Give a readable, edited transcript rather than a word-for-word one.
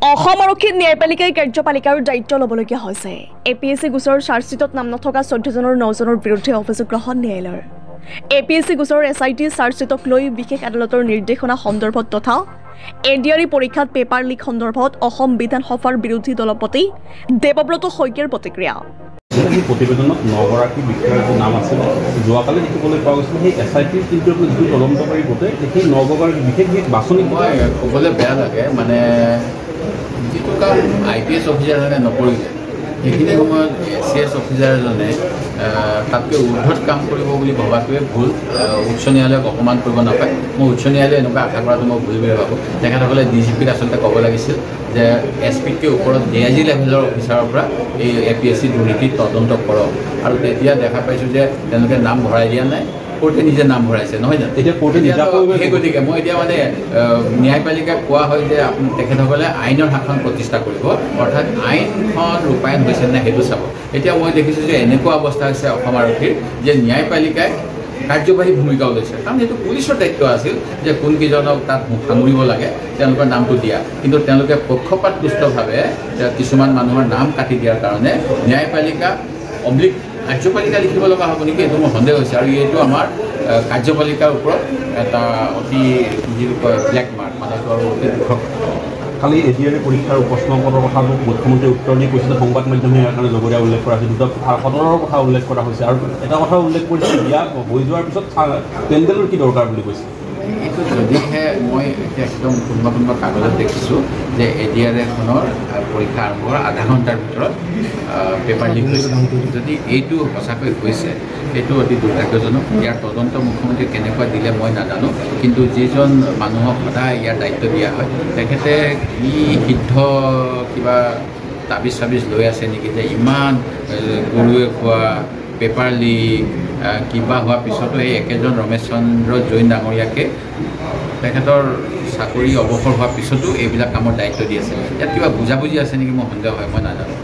অসম আৰক্ষী ন্যায়পালিকাই কাৰ্যপালিকাৰ দায়িত্ব ল'বলগীয়া হৈছে। APSC গোচৰৰ চাৰ্জশ্বিটত নাম নথকা 14জনৰ 9জনৰ বিৰুদ্ধে অভিযোগ গ্ৰহণ ন্যায়ালয়ৰ। APSC গোচৰৰ SIT চাৰ্জশ্বিটক লৈ বিশেষ আদালতৰ নিৰ্দেশনা সন্দৰ্ভত তথা NDRE পৰীক্ষাত পেপাৰ লিক সন্দৰ্ভত অসম বিধানসভাৰ বিৰোধী দলপতি দেৱব্ৰত শইকীয়াৰ প্ৰতিক্ৰিয়া। সেই প্ৰতিবেদনত 9গৰাকী বিষয়াৰ নাম আছিল। যোৱাকালি দেখিবলৈ পোৱা গৈছিল সেই SITৰ কিন্তু যিটো তদন্তকাৰী গোটে সেই 9গৰাকী বিশেষ বাছনি মই ক'বলৈ বেয়া লাগে, মানে যিটো কাম IPS অফিচাৰজনে নকৰিলে সেইখিনি সময়ত CS অফিচাৰজনে তাতকৈ উৰ্ধত কাম কৰিব বুলি ভবাটোৱে ভুল। উচ্চ ন্যায়ালয়ক অপমান কৰিব নাপায়। মই উচ্চ ন্যায়ালয়ে এনেকুৱা আশা কৰাটো মই ভুল বুলি ভাবোঁ। তেখেতসকলে DGPক আচলতে ক'ব লাগিছিল যে SPতকৈ ওপৰত DIG লেভেলৰ অফিচাৰৰ পৰা এই APSC দুৰ্নীতিত তদন্ত কৰক, আৰু তেতিয়া দেখা পাইছোঁ যে তেওঁলোকে নাম ভৰাই দিয়া নাই, কোৰ্টে নিজে নাম ভৰাইছে, নহয় জানো? এতিয়া কোৰ্টে সেই গতিকে মই এতিয়া মানে ন্যায়পালিকাক কোৱা হয় যে তেখেতসকলে আইনৰ শাসন প্ৰতিষ্ঠা কৰিব, অৰ্থাৎ আইনখন ৰূপায়ণ হৈছে নে সেইটো চাব। এতিয়া মই দেখিছোঁ যে এনেকুৱা অৱস্থা হৈছে অসম আৰক্ষীৰ যে ন্যায়পালিকাই কাৰ্যবাহী ভূমিকাও লৈছে, কাৰণ এইটো পুলিচৰ দায়িত্ব আছিল যে কোনকেইজনক তাত সামৰিব লাগে তেওঁলোকৰ নামটো দিয়া, কিন্তু তেওঁলোকে পক্ষপাতদুষ্টভাৱে কিছুমান মানুহৰ নাম কাটি দিয়াৰ কাৰণে ন্যায়পালিকা অব্লিক কাৰ্যপালিকা লিখিব লগা হ'ব নেকি, এইটো মোৰ সন্দেহ হৈছে। আৰু এইটো আমাৰ কাৰ্যপালিকাৰ ওপৰত এটা অতি যিটো কয় ব্লেক মাৰ্ক, মানে এইটো আৰু অতি দুখৰ। কালি NDRE পৰীক্ষাৰ প্ৰশ্নপত্ৰৰ কথাটো মুখ্যমন্ত্ৰীয়ে উত্তৰ দি কৈছে যে সংবাদ মাধ্যমে ইয়াৰ কাৰণে জগৰীয়া উল্লেখ কৰা হৈছে, দুটা সদনৰ কথা উল্লেখ কৰা হৈছে, আৰু এটা কথা উল্লেখ কৰিছে বিয়া হৈ যোৱাৰ পিছত পেণ্ডেলৰ কি দৰকাৰ বুলি কৈছে। এইটো যদিহে মই এতিয়া একদম কোনোবা কাগজত দেখিছোঁ যে NDREখনৰ পৰীক্ষা আৰম্ভ হোৱাৰ আধা ঘণ্টাৰ ভিতৰত পেপাৰ লিক হৈছে। যদি এইটো সঁচাকৈ হৈছে সেইটো অতি দুৰ্ভাগ্যজনক। ইয়াৰ তদন্ত মুখ্যমন্ত্ৰীয়ে কেনেকুৱা দিলে মই নাজানো, কিন্তু যিজন মানুহক সদায় ইয়াৰ দায়িত্ব দিয়া হয় তেখেতে কি সিদ্ধ কিবা তাবিজ চাবিজ লৈ আছে নেকি যে ইমান গৰুৱে খোৱা পেপাৰ লিক কিবা হোৱাৰ পিছতো এই একেজন ৰমেশ চন্দ্ৰ জৈন ডাঙৰীয়াকে তেখেতৰ চাকৰি অৱসৰ হোৱাৰ পিছতো এইবিলাক কামৰ দায়িত্ব দি আছে। ইয়াত কিবা বুজাবুজি আছে নেকি মোৰ সন্দেহ হয়, মই নাজানো।